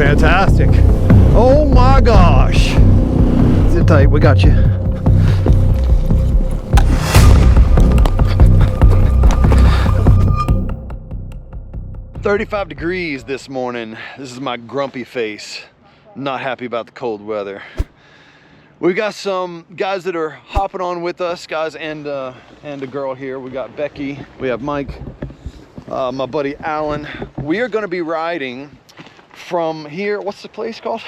fantastic. Oh my gosh. Sit tight, we got you. "35 degrees this morning." This is my grumpy face. Not happy about the cold weather. We've got some guys that are hopping on with us, guys and a girl here. We got Becky, we have Mike, my buddy Alan. We are gonna be riding from here, what's the place called?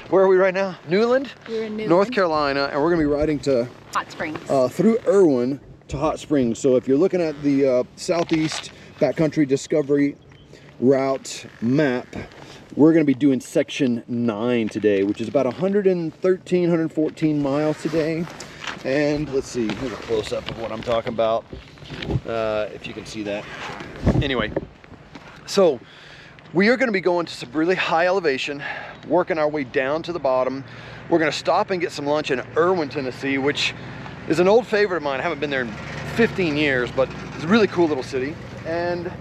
Where are we right now? Newland? We're in Newland, North Carolina, and we're gonna be riding to Hot Springs. Through Irwin to Hot Springs. So if you're looking at the Southeast Backcountry Discovery Route map, we're going to be doing section 9 today, which is about 113, 114 miles today. And let's see, here's a close-up of what I'm talking about, if you can see that. Anyway, so we are going to be going to some really high elevation, working our way down to the bottom. We're going to stop and get some lunch in Irwin, Tennessee, which is an old favorite of mine. I haven't been there in 15 years, but it's a really cool little city. And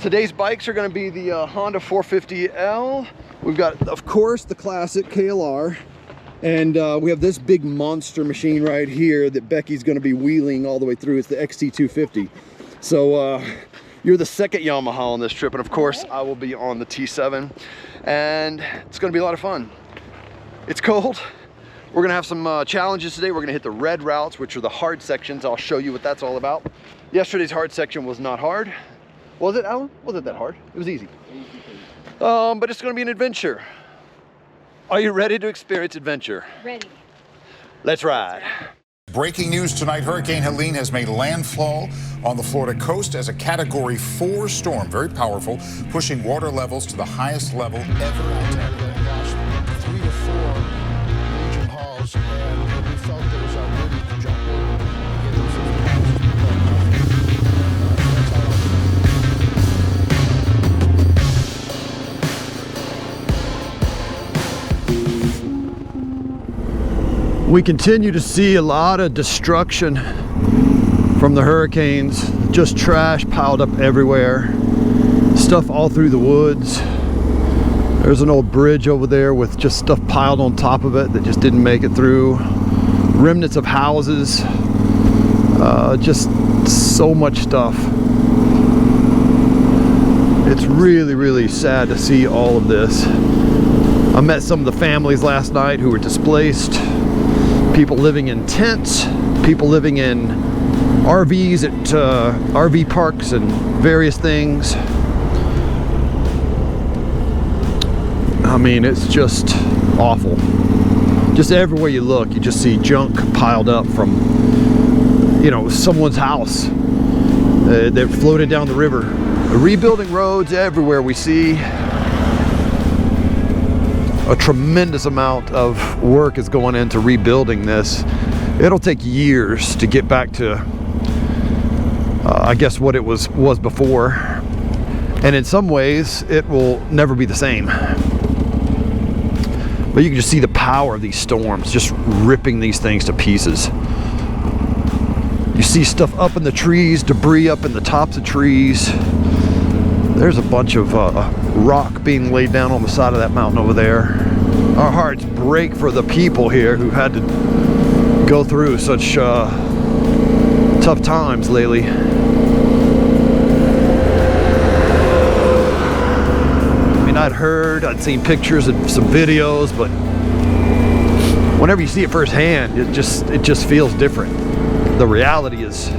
today's bikes are going to be the Honda 450L. We've got, of course, the classic KLR. And we have this big monster machine right here that Becky's going to be wheeling all the way through. It's the XT250. So you're the second Yamaha on this trip. And of course, I will be on the T7. And it's going to be a lot of fun. It's cold. We're going to have some challenges today. We're going to hit the red routes, which are the hard sections. I'll show you what that's all about. Yesterday's hard section was not hard. Was it, Alan? Wasn't that hard? It was easy. But it's going to be an adventure. Are you ready to experience adventure? Ready. Let's ride. Breaking news tonight, Hurricane Helene has made landfall on the Florida coast as a Category 4 storm. Very powerful, pushing water levels to the highest level ever. 3 to 4 region halls, and we felt there was a ready to jump in and get those We continue to see a lot of destruction from the hurricanes. Just trash piled up everywhere. Stuff all through the woods. There's an old bridge over there with just stuff piled on top of it that just didn't make it through. Remnants of houses. Just so much stuff. It's really, really sad to see all of this. I met some of the families last night who were displaced. People living in tents, people living in RVs at RV parks and various things. I mean, it's just awful. Just everywhere you look, you just see junk piled up from, you know, someone's house. They're floated down the river. Rebuilding roads everywhere we see. A tremendous amount of work is going into rebuilding this. It'll take years to get back to, I guess, what it was before. And in some ways, it will never be the same. But you can just see the power of these storms, just ripping these things to pieces. You see stuff up in the trees, debris up in the tops of trees. There's a bunch of rock being laid down on the side of that mountain over there. Our hearts break for the people here who had to go through such tough times lately. I mean, I'd seen pictures and some videos, but whenever you see it firsthand, it just feels different. The reality is,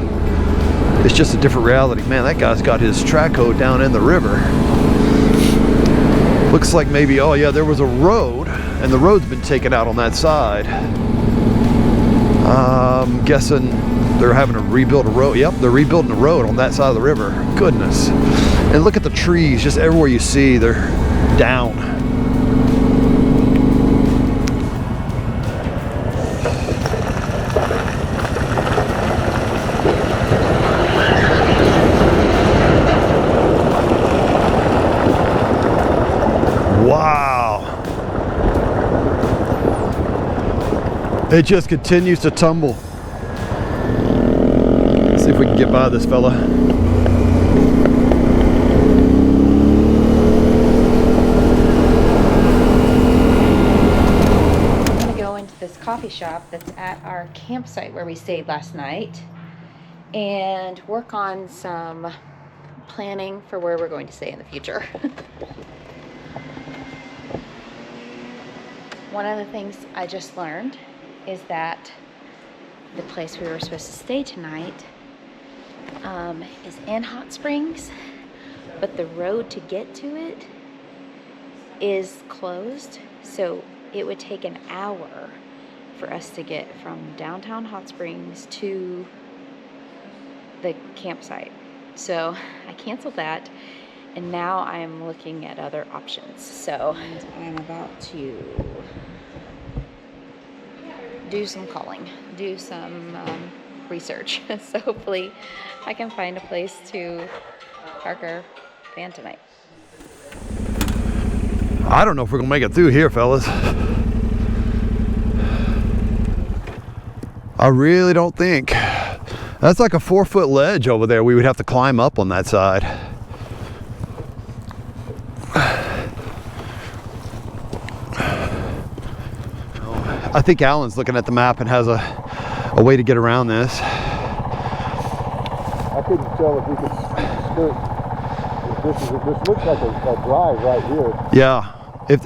it's just a different reality. Man, that guy's got his track hoe down in the river. Looks like maybe, oh yeah, there was a road, and the road's been taken out on that side. I'm guessing they're having to rebuild a road. Yep, they're rebuilding a road on that side of the river. Goodness. And look at the trees, just everywhere you see, they're down. It just continues to tumble. Let's see if we can get by this fella. shop that's at our campsite where we stayed last night and work on some planning for where we're going to stay in the future. One of the things I just learned is that the place we were supposed to stay tonight is in Hot Springs, but the road to get to it is closed, so it would take an hour for us to get from downtown Hot Springs to the campsite. So I canceled that, and now I'm looking at other options. So I'm about to do some calling, do some research. So hopefully I can find a place to park our van tonight. I don't know if we're gonna make it through here, fellas. I really don't think. That's like a 4-foot ledge over there. We would have to climb up on that side. I think Alan's looking at the map and has a way to get around this. I couldn't tell if we could skirt. This looks like a drive right here. Yeah.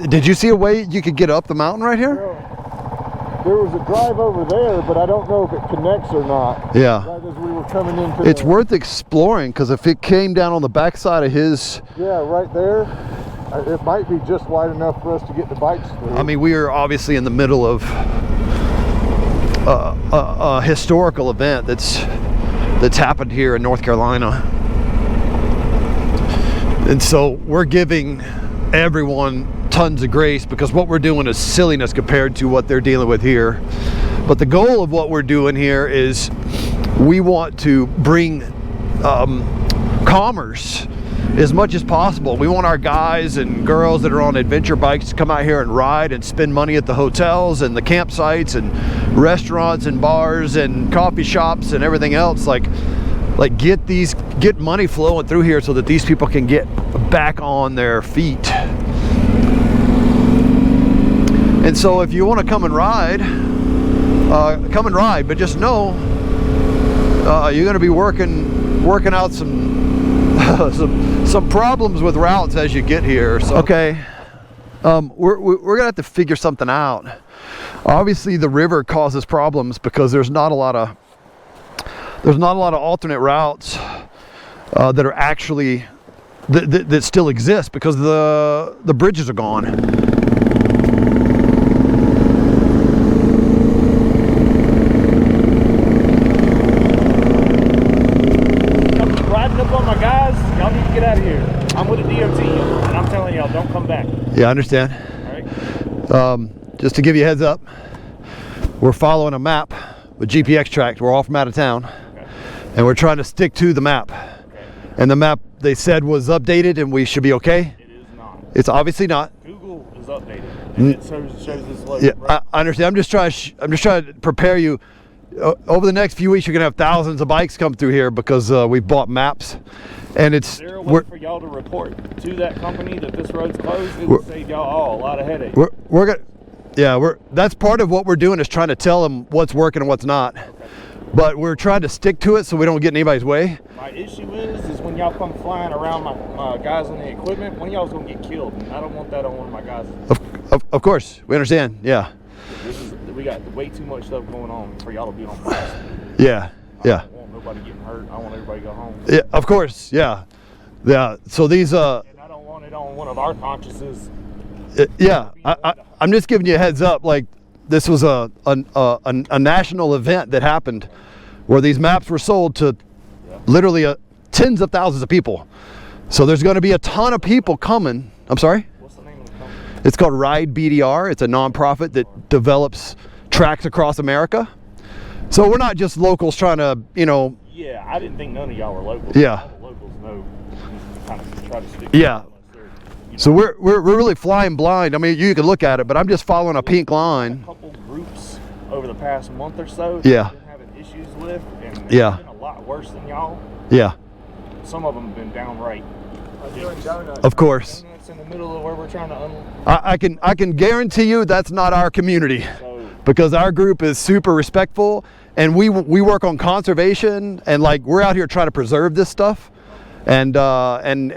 Did you see a way you could get up the mountain right here? Well, there was a drive over there, but I don't know if it connects or not. Yeah. Right as we were coming into It's worth exploring, because if it came down on the backside of his... Yeah, right there. It might be just wide enough for us to get the bikes through. I mean, we are obviously in the middle of a historical event that's happened here in North Carolina. And so we're giving everyone tons of grace, because what we're doing is silliness compared to what they're dealing with here. But the goal of what we're doing here is we want to bring commerce as much as possible. We want our guys and girls that are on adventure bikes to come out here and ride and spend money at the hotels and the campsites and restaurants and bars and coffee shops and everything else. Like get money flowing through here so that these people can get back on their feet. And so if you want to come and ride, but just know you're going to be working out some some problems with routes as you get here. So okay, we're gonna have to figure something out. Obviously the river causes problems because there's not a lot of alternate routes that are actually that still exist, because the bridges are gone. Y'all need to get out of here. I'm with the DOT, and I'm telling y'all, don't come back. Yeah, I understand. All right. Just to give you a heads up, we're following a map with GPX tracked. We're all from out of town, okay, and we're trying to stick to the map. Okay. And the map they said was updated, and we should be okay. It is not. It's obviously not. Google is updated, and it shows this logo. Yeah, right? I understand. I'm just trying to prepare you. Over the next few weeks, you're gonna have thousands of bikes come through here because we bought maps, and it's. Is there a way for y'all to report to that company that this road's closed? It would save y'all all a lot of headaches. We're gonna, yeah, that's part of what we're doing, is trying to tell them what's working and what's not. Okay. But we're trying to stick to it so we don't get in anybody's way. My issue is when y'all come flying around my guys on the equipment, one of y'all's gonna get killed, and I don't want that on one of my guys. Of course, we understand. Yeah. We got way too much stuff going on for y'all to be on fast. Yeah, yeah. I don't want nobody getting hurt. I want everybody to go home. Yeah, of course. Yeah, yeah. So these. And I don't want it on one of our consciences. Yeah, I'm just giving you a heads up. Like, this was a national event that happened, where these maps were sold to literally tens of thousands of people. So there's going to be a ton of people coming. I'm sorry? What's the name of the company? It's called Ride BDR. It's a nonprofit that develops tracks across America. So we're not just locals trying to, Yeah, I didn't think none of y'all were locals. Yeah. All the locals know. Kind of try to stick. Yeah. So we're really flying blind. I mean, you can look at it, but I'm just following a pink line. A couple groups over the past month or so. Yeah. That I've been having issues with, and it's Yeah. been a lot worse than y'all. Yeah. Some of them have been downright. Of course. Donuts in the middle of where we're trying to I can guarantee you that's not our community. So because our group is super respectful, and we work on conservation, and like we're out here trying to preserve this stuff. And I'm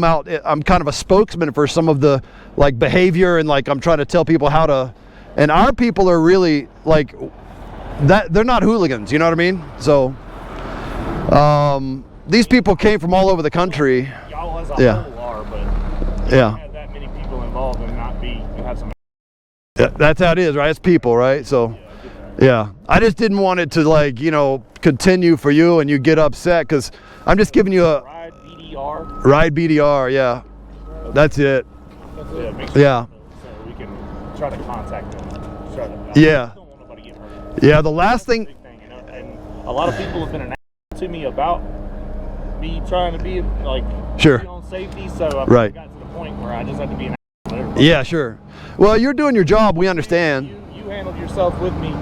kind of a spokesman for some of the like behavior, and like I'm trying to tell people how to, and our people are really like that, they're not hooligans, you know what I mean? So these people came from all over the country. Y'all as a Yeah. whole are, but Yeah. you have that many people involved and not be have some. Yeah, that's how it is, right? It's people, right? So yeah, I just didn't want it to like, you know, continue for you and you get upset, because I'm just giving you a Ride BDR. ride BDR. Yeah, that's it. Yeah, make sure Yeah. so we can try to contact them. Try to, Yeah. I don't want nobody getting hurt. Yeah, the last thing. Big thing, you know? And a lot of people have been an to me about me trying to be like Sure. be on safety, so I Right. got to the point where I just had to be an whatever. Yeah, sure. Well, you're doing your job. We understand. You handled yourself with me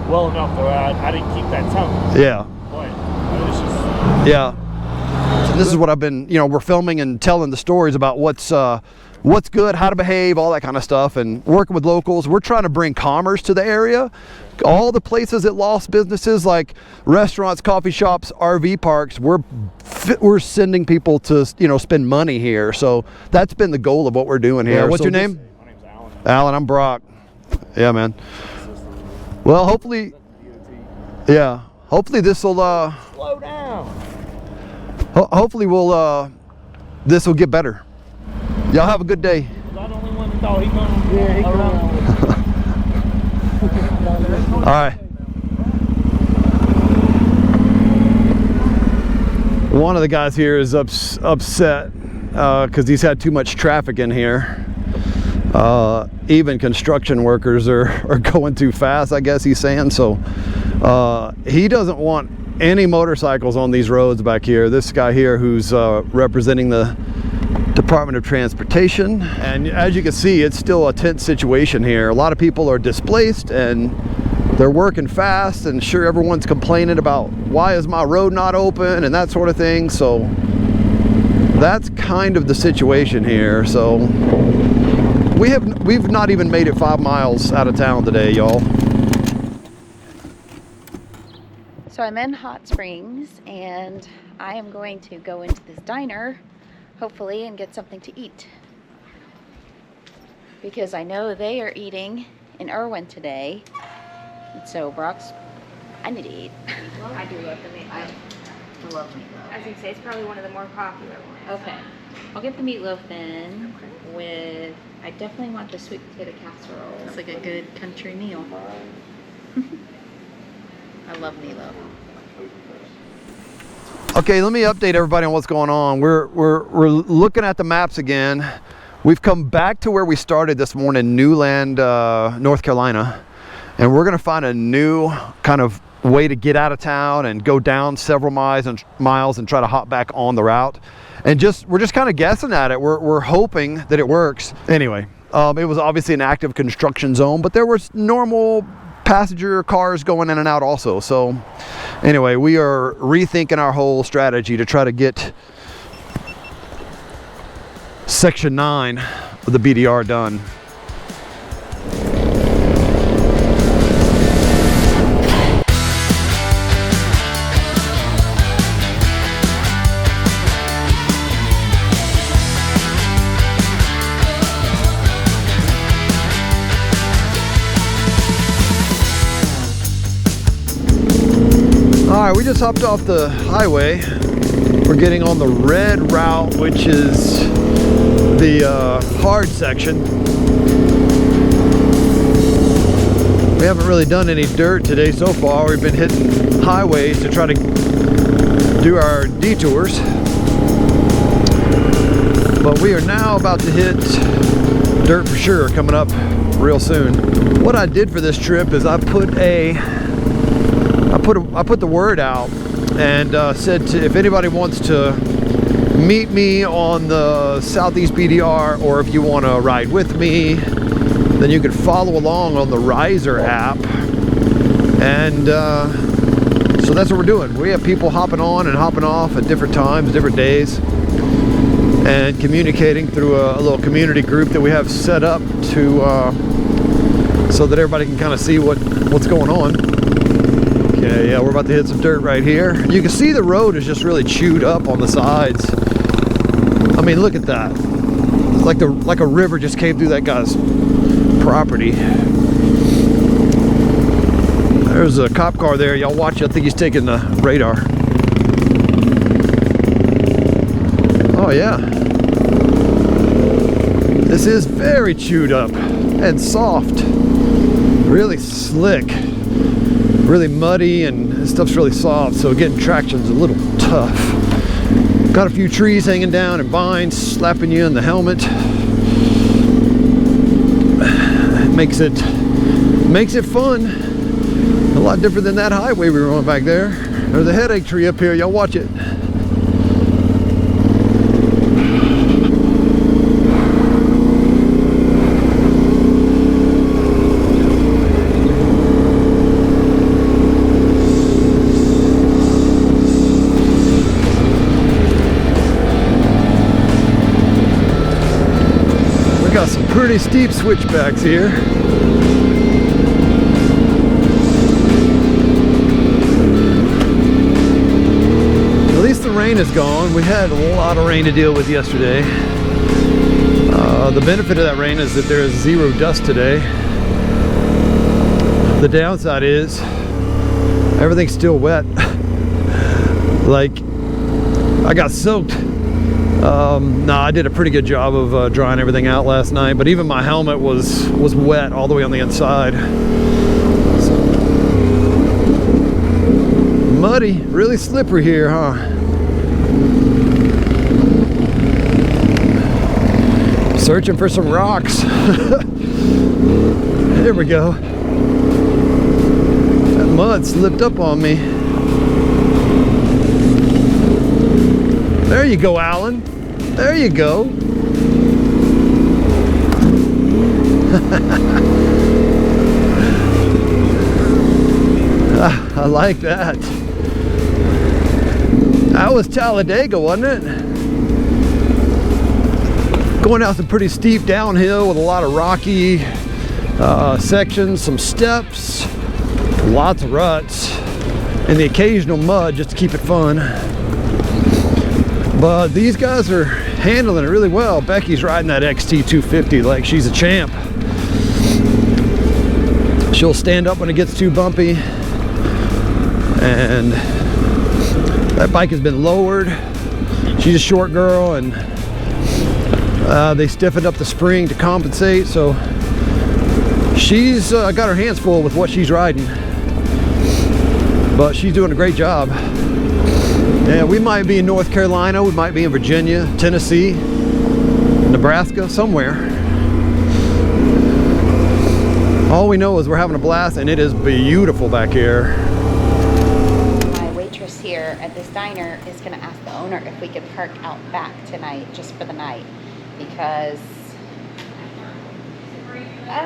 well enough though. I didn't keep that tone. Yeah. But it's just Yeah. So this is what I've been, you know, we're filming and telling the stories about what's good, how to behave, all that kind of stuff, and working with locals. We're trying to bring commerce to the area. All the places that lost businesses, like restaurants, coffee shops, RV parks, we're sending people to, you know, spend money here. So that's been the goal of what we're doing here. What's your name? my name's Alan. Alan. I'm Brock. Yeah, man. Well, hopefully, yeah. Hopefully this will Slow down. hopefully we'll this will get better. Y'all have a good day. Was I the only one that thought he going? Yeah, he around? All right. One of the guys here is upset because he's had too much traffic in here. Even construction workers are going too fast, I guess he's saying. So he doesn't want any motorcycles on these roads back here. This guy here who's representing the Department of Transportation, and as you can see, it's still a tense situation here. A lot of people are displaced and they're working fast, and sure, everyone's complaining about why is my road not open and that sort of thing. So that's kind of the situation here. So we've not even made it 5 miles out of town today, y'all. So I'm in Hot Springs, and I am going to go into this diner, hopefully, and get something to eat. Because I know they are eating in Irwin today. And so I need to eat. I do love the meatloaf. I love meatloaf. I was gonna say it's probably one of the more popular ones. Okay. I'll get the meatloaf then with, I definitely want the sweet potato casserole. It's like a good country meal. I love meatloaf. Okay, let me update everybody on what's going on. We're looking at the maps again. We've come back to where we started this morning, Newland, North Carolina, and we're gonna find a new kind of way to get out of town and go down several miles and try to hop back on the route. And we're just kind of guessing at it. We're hoping that it works. Anyway, it was obviously an active construction zone, but there was normal passenger cars going in and out also. So anyway, we are rethinking our whole strategy to try to get section 9 of the BDR done. All right, we just hopped off the highway. We're getting on the red route, which is the hard section. We haven't really done any dirt today so far. We've been hitting highways to try to do our detours. But we are now about to hit dirt for sure, coming up real soon. What I did for this trip is I put the word out and said if anybody wants to meet me on the Southeast BDR, or if you want to ride with me, then you can follow along on the Riser app. And so that's what we're doing. We have people hopping on and hopping off at different times, different days, and communicating through a little community group that we have set up to so that everybody can kind of see what's going on. Okay, yeah, we're about to hit some dirt right here. You can see the road is just really chewed up on the sides. I mean, look at that. It's like a river just came through that guy's property. There's a cop car there. Y'all watch. I think he's taking the radar. Oh yeah. This is very chewed up and soft. Really slick. Really muddy, and this stuff's really soft, so getting traction's a little tough. Got a few trees hanging down and vines slapping you in the helmet. Makes it fun. A lot different than that highway we were on back there. There's a headache tree up here. Y'all watch it. We got some pretty steep switchbacks here. Rain is gone. We had a lot of rain to deal with yesterday. The benefit of that rain is that there is zero dust today. The downside is everything's still wet. Like, I got soaked. I did a pretty good job of drying everything out last night, but even my helmet was wet all the way on the inside. Muddy, really slippery here, huh? Searching for some rocks. There we go. That mud slipped up on me. There you go, Alan. There you go. I like that. That was Talladega, wasn't it? Going down some pretty steep downhill with a lot of rocky sections, some steps, lots of ruts, and the occasional mud just to keep it fun. But these guys are handling it really well. Becky's riding that XT250 like she's a champ. She'll stand up when it gets too bumpy, and that bike has been lowered. She's a short girl, and they stiffened up the spring to compensate, so she's got her hands full with what she's riding, but she's doing a great job. Yeah, we might be in North Carolina, we might be in Virginia, Tennessee, Nebraska, somewhere. All we know is we're having a blast, and it is beautiful back here. My waitress here at this diner is going to ask the owner if we could park out back tonight, just for the night, because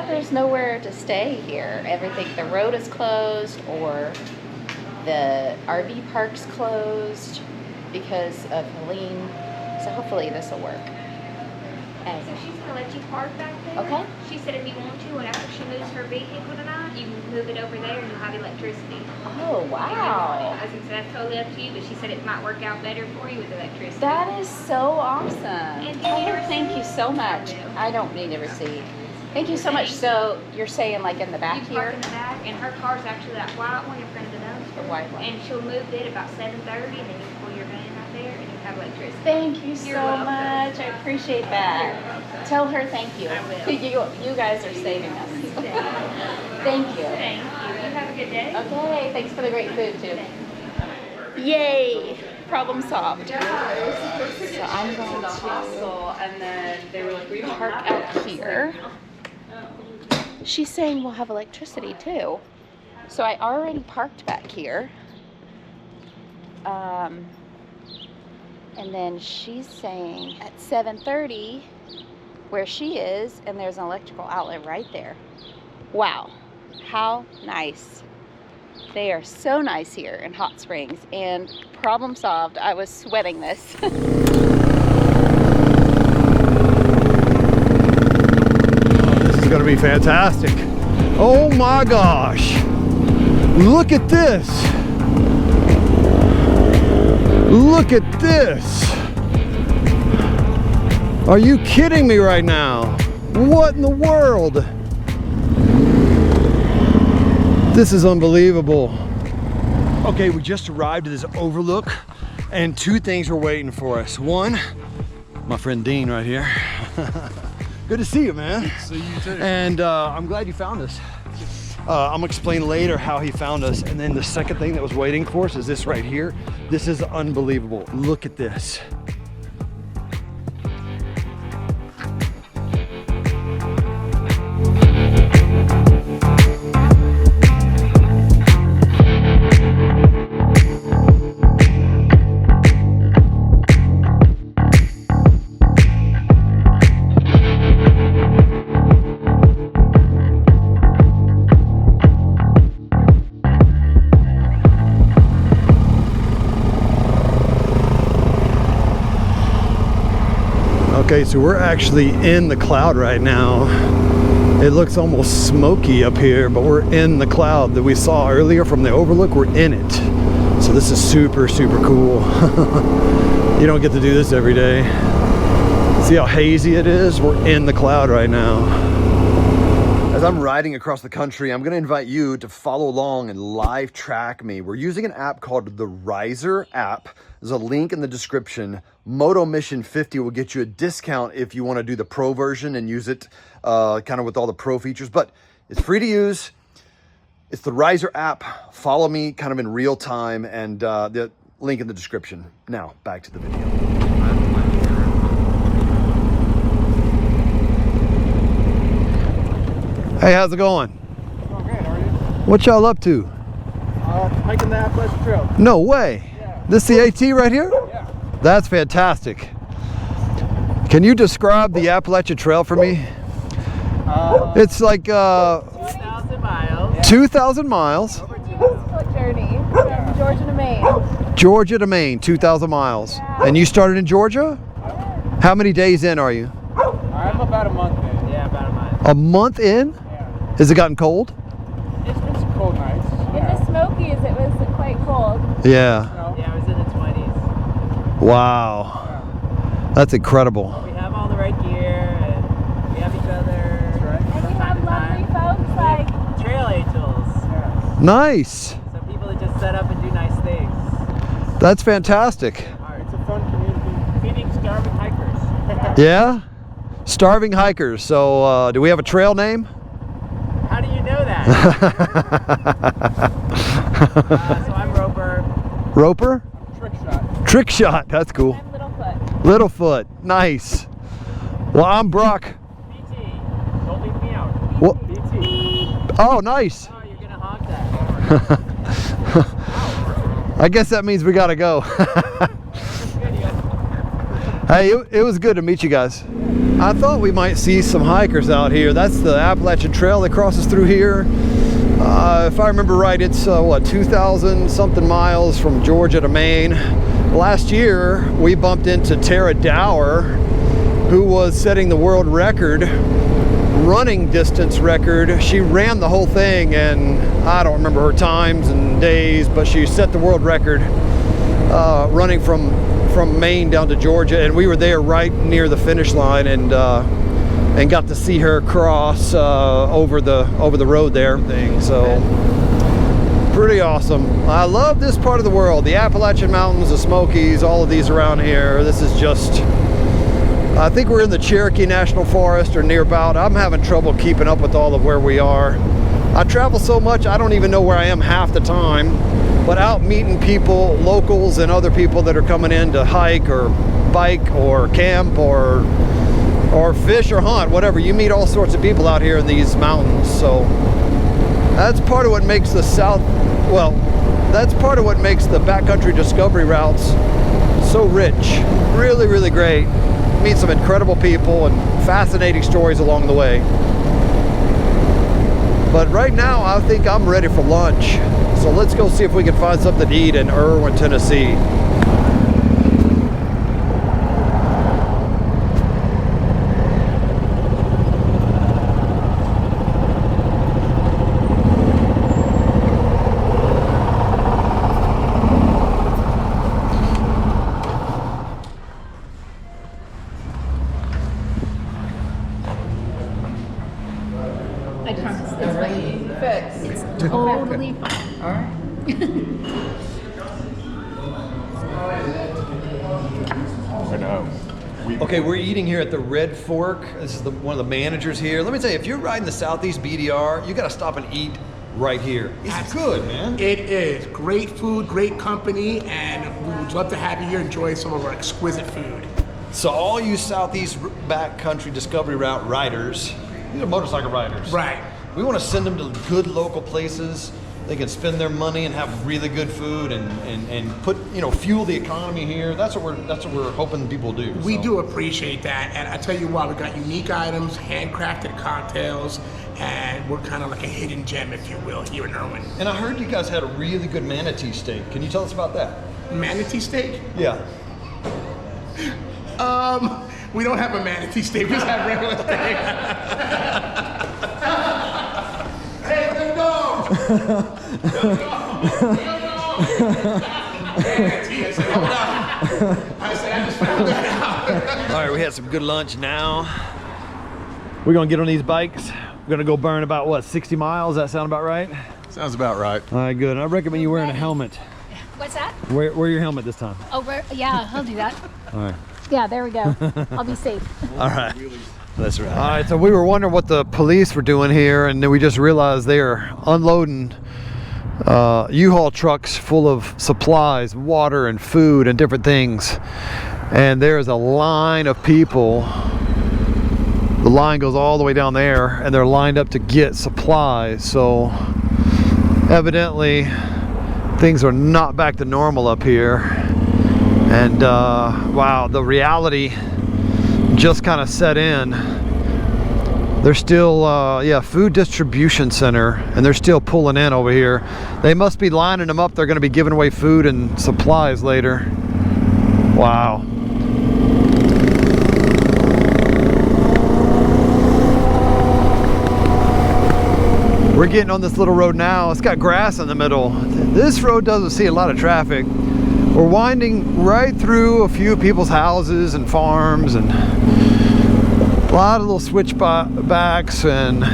there's nowhere to stay here. The road is closed, or the RV park's closed because of Helene. So hopefully this will work. And So she's gonna let you park back there. Okay. She said if you want to, and after she moves her vehicle tonight, you can move it over there and you'll have electricity. oh wow, I said, so that's totally up to you, but she said it might work out better for you with electricity. that is so awesome. And Tell you need her a thank you receipt? so much. I don't need a receipt. Thank you so much. So you're saying like in the back You park here? in the back, and her car's actually that white one in front of the The dumpster. white one. And she'll move it about 7:30, and then you pull your van right there, and you have electricity. Thank you so You're welcome. much. I appreciate that. Tell her thank you. I will. You guys are saving us. Thank you. Thank you. You have a good day. Okay, thanks for the great food too. Yay! Problem solved. So I'm going to hostel, and then they were like, park out here. She's saying we'll have electricity too. So I already parked back here. And then she's saying at 7:30 where she is, and there's an electrical outlet right there. Wow, how nice. They are so nice here in Hot Springs, and problem solved. I was sweating this. This is gonna be fantastic. Oh my gosh. Look at this. Look at this. Are you kidding me right now? What in the world? This is unbelievable. Okay, we just arrived at this overlook and two things were waiting for us. One, my friend Dean right here. Good to see you, man. Good to see you too. And I'm glad you found us. I'm gonna explain later how he found us. And then the second thing that was waiting for us is this right here. This is unbelievable. Look at this. Okay, so we're actually in the cloud right now. It looks almost smoky up here, but we're in the cloud that we saw earlier from the overlook. We're in it. So this is super, super cool. You don't get to do this every day. See how hazy it is? We're in the cloud right now. As I'm riding across the country, I'm going to invite you to follow along and live track me. We're using an app called the Riser app. There's a link in the description. Moto Mission 50 will get you a discount if you want to do the pro version and use it kind of with all the pro features, but it's free to use. It's the Riser app. Follow me kind of in real time, and the link in the description. Now, back to the video. Hey, how's it going? Going great, how are you? What y'all up to? Hiking the Appalachian Trail. No way. Yeah. This the AT right here? Yeah. That's fantastic. Can you describe the Appalachian Trail for me? It's like 2,000 miles. 2,000 miles. Over 2,000-foot journey from Georgia to Maine. Georgia to Maine, 2,000 miles. Yeah. And you started in Georgia? How many days in are you? I'm about a month in. Yeah, about a month. A month in? Yeah. Has it gotten cold? It's been some cold nights. In the Smokies, it was quite cold. Yeah. Yeah, it was in the 20s. Wow. That's incredible. We have all the right gear, and we have each other. That's right. And we have lovely folks like trail angels. Yeah. Nice. So people that just set up and do nice things. That's fantastic. It's a fun community. Feeding starving hikers. Yeah? Starving hikers. So do we have a trail name? How do you know that? So I'm Roper. Roper? Trick shot. Trick shot. That's cool. I'm Littlefoot. Littlefoot. Nice. Well, I'm Brock. BT. Don't leave me out. What? BT. Oh, nice. Oh, you're gonna honk that. I guess that means we gotta go. Hey, it was good to meet you guys. I thought we might see some hikers out here. That's the Appalachian Trail that crosses through here. If I remember right, it's what, 2,000 something miles from Georgia to Maine. Last year, we bumped into Tara Dower, who was setting the world record, running distance record. She ran the whole thing, and I don't remember her times and days, but she set the world record running from Maine down to Georgia, and we were there right near the finish line, and got to see her cross over the road there. So pretty awesome. I love this part of the world. The Appalachian Mountains, the Smokies, all of these around here. This is just, I think we're in the Cherokee National Forest or near about. I'm having trouble keeping up with all of where we are. I travel so much, I don't even know where I am half the time. But out meeting people, locals and other people that are coming in to hike or bike or camp or fish or hunt, whatever. You meet all sorts of people out here in these mountains. So that's part of what makes the that's part of what makes the backcountry discovery routes so rich. Really, really great. Meet some incredible people and fascinating stories along the way. But right now, I think I'm ready for lunch. So let's go see if we can find something to eat in Irwin, Tennessee. I promise. It's fine. It's totally fine. All right. I know. Okay, we're eating here at the Red Fork. This is one of the managers here. Let me tell you, if you're riding the Southeast BDR, you got to stop and eat right here. It's good, man. It is. Great food, great company, and we would love to have you here enjoy some of our exquisite food. So all you Southeast Backcountry Discovery Route riders, these are motorcycle riders. Right. We want to send them to good local places. They can spend their money and have really good food and put, fuel the economy here. That's what we're hoping people do. We do appreciate that, and I tell you what, we got unique items, handcrafted cocktails, and we're kind of like a hidden gem, if you will, here in Irwin. And I heard you guys had a really good manatee steak. Can you tell us about that? Manatee steak? Yeah. We don't have a manatee steak, we just have regular steak. Hey, let go! Manatee, I said, hold on. I said, I just found that out. All right, we had some good lunch now. We're gonna get on these bikes. We're gonna go burn about, what, 60 miles? That sound about right? Sounds about right. All right, good. I recommend you wearing a helmet. What's that? Wear your helmet this time. Oh, yeah, I'll do that. All right. Yeah, there we go. I'll be safe. All right. That's right. All right, so we were wondering what the police were doing here, and then we just realized they are unloading U-Haul trucks full of supplies, water and food and different things. And there's a line of people. The line goes all the way down there, and they're lined up to get supplies. So evidently things are not back to normal up here. And wow, the reality just kind of set in. There's still food distribution center, and they're still pulling in over here. They must be lining them up. They're going to be giving away food and supplies later. Wow. We're getting on this little road now. It's got grass in the middle. This road doesn't see a lot of traffic. We're winding right through a few people's houses and farms, and a lot of little switchbacks and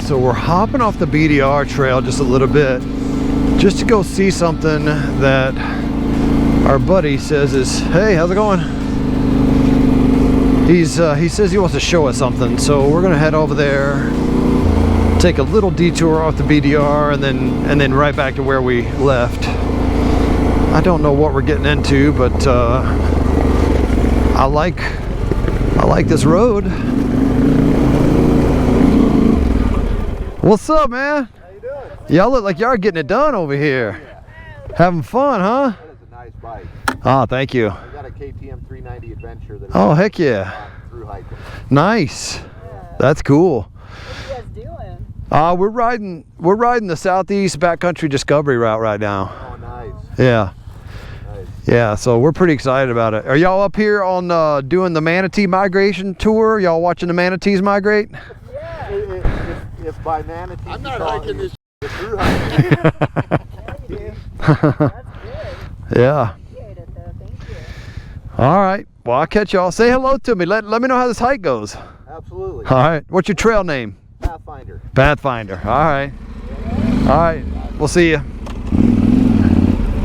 so we're hopping off the BDR trail just a little bit just to go see something that our buddy says is, hey, how's it going? He says he wants to show us something, so we're gonna head over there, take a little detour off the BDR, and then right back to where we left. I don't know what we're getting into, but I like this road. What's up, man? How you doing? Y'all look like y'all are getting it done over here. Yeah. Having fun, huh? That is a nice bike. Oh, thank you. I got a KTM 390 Adventure. That oh, heck yeah. Through hiking. Nice. Yeah. That's cool. What are you guys doing? We're riding the Southeast Backcountry Discovery Route right now. Oh, nice. Yeah. Nice. Yeah, so we're pretty excited about it. Are y'all up here on doing the manatee migration tour? Y'all watching the manatees migrate? Yeah. If by manatee, I'm not hiking this through hiking. That's good. Yeah. Appreciate it, though. Thank you. All right. Well, I'll catch y'all. Say hello to me. Let me know how this hike goes. Absolutely. All right. What's your trail name? Pathfinder. Pathfinder. All right. All right. We'll see you.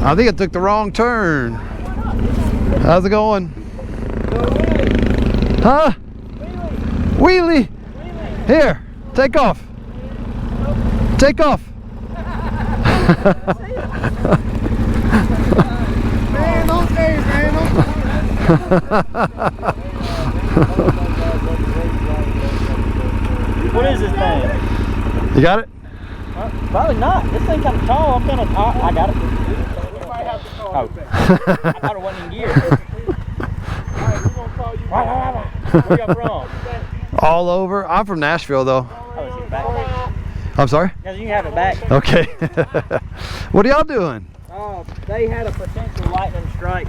I think I took the wrong turn. How's it going? Huh? Wheelie. Here. Take off. Take off. Man, don't say it, man. What is this thing? You got it? Probably not. This thing kind of tall. I'm kind of. I got it. Oh, I thought it wasn't in gear. Where you from? All over. I'm from Nashville, though. Oh, is it back? I'm sorry? Yes, you can have it back. Okay. What are y'all doing? They had a potential lightning strike.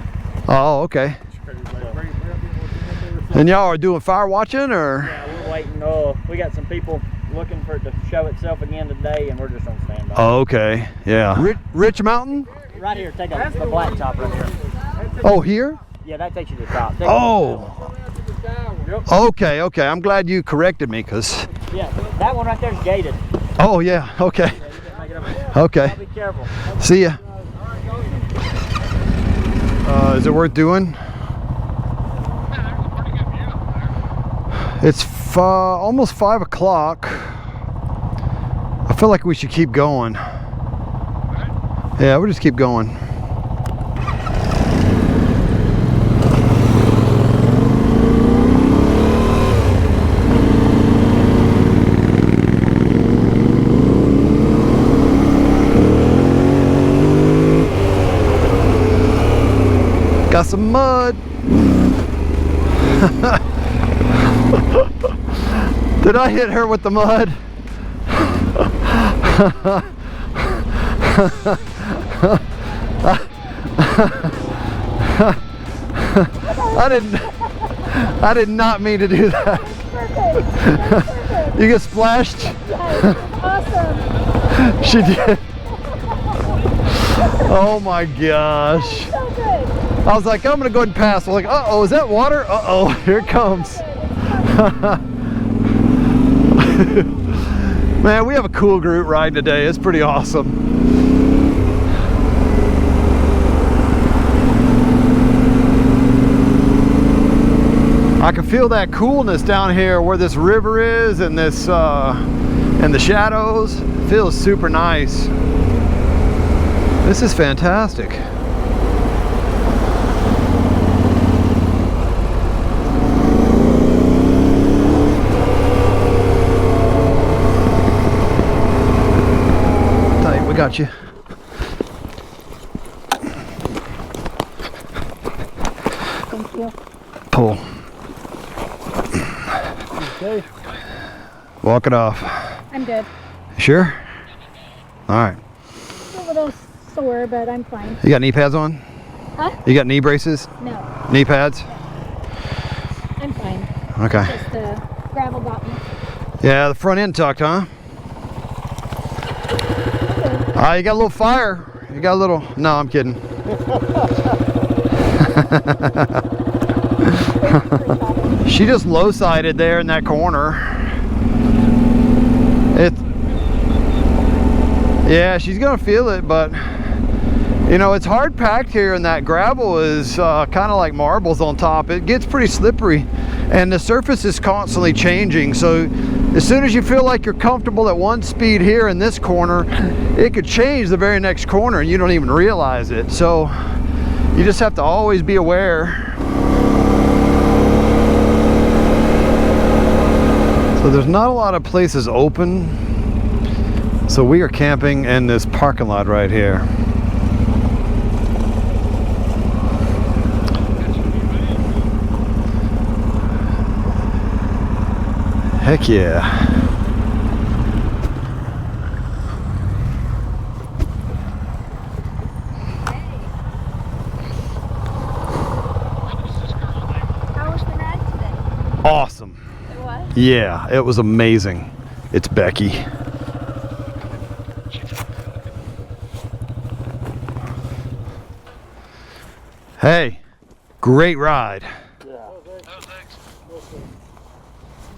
Oh, okay. And y'all are doing fire watching, or? Yeah, we're waiting. We got some people looking for it to show itself again today, and we're just on standby. Oh, okay. Yeah. Rich Mountain? Right here, take a black top right here. Oh, here? Yeah, that takes you to the top. Oh. Okay, okay. I'm glad you corrected me, because. Yeah, that one right there is gated. Oh, yeah. Okay. Okay. Be careful. See ya. Is it worth doing? It's almost 5 o'clock. I feel like we should keep going. Yeah, we'll just keep going. Got some mud. Did I hit her with the mud? I did not mean to do that. You get splashed? Awesome. She did. Oh my gosh. So good. I was like, I'm gonna go ahead and pass. I'm like, uh-oh, is that water? Uh-oh, here it comes. Man, we have a cool group ride today. It's pretty awesome. I can feel that coolness down here where this river is, and this and the shadows. It feels super nice. This is fantastic. Tight, we got you. Thank you. Pull. Okay. Walk it off. I'm good. Sure? All right. A little sore, but I'm fine. You got knee pads on? Huh? You got knee braces? No. Knee pads? I'm fine. Okay. Just gravel got me. Yeah, the front end tucked, huh? You got a little fire. You got a little. No, I'm kidding. She just low-sided there in that corner. Yeah, she's gonna feel it, but you know, it's hard packed here, and that gravel is kind of like marbles on top. It gets pretty slippery, and the surface is constantly changing. So as soon as you feel like you're comfortable at one speed here in this corner, it could change the very next corner and you don't even realize it. So you just have to always be aware. So there's not a lot of places open. So we are camping in this parking lot right here. Heck yeah. How was the ride today? Awesome. It was? Yeah, it was amazing. It's Becky. Hey, great ride. Yeah.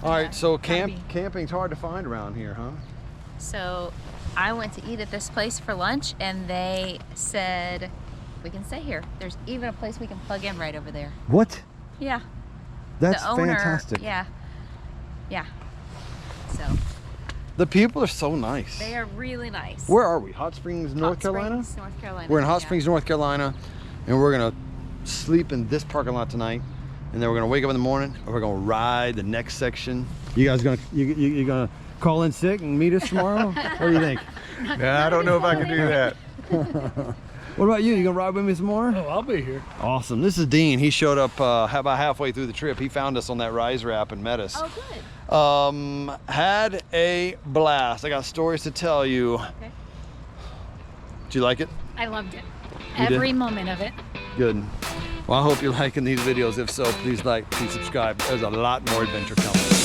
All right, so camping's hard to find around here, huh? So I went to eat at this place for lunch, and they said we can stay here. There's even a place we can plug in right over there. What? Yeah. That's the owner, fantastic. Yeah. Yeah. So The people are so nice. they are really nice. Where are we? Hot Springs, North Carolina? Springs, North Carolina. We're in Hot yeah. Springs, North Carolina, and we're gonna sleep in this parking lot tonight, and then we're gonna wake up in the morning and we're gonna ride the next section. You guys gonna you gonna call in sick and meet us tomorrow? What do you think? Yeah, I don't know if I can do that. What about you? You gonna ride with me some more? Oh, I'll be here. Awesome. This is Dean. He showed up about halfway through the trip. He found us on that rise wrap and met us. Oh, good. Had a blast. I got stories to tell you. Okay. Did you like it? I loved it. You Every did? moment of it. Good. Well, I hope you're liking these videos. If so, please like, please subscribe. There's a lot more adventure coming.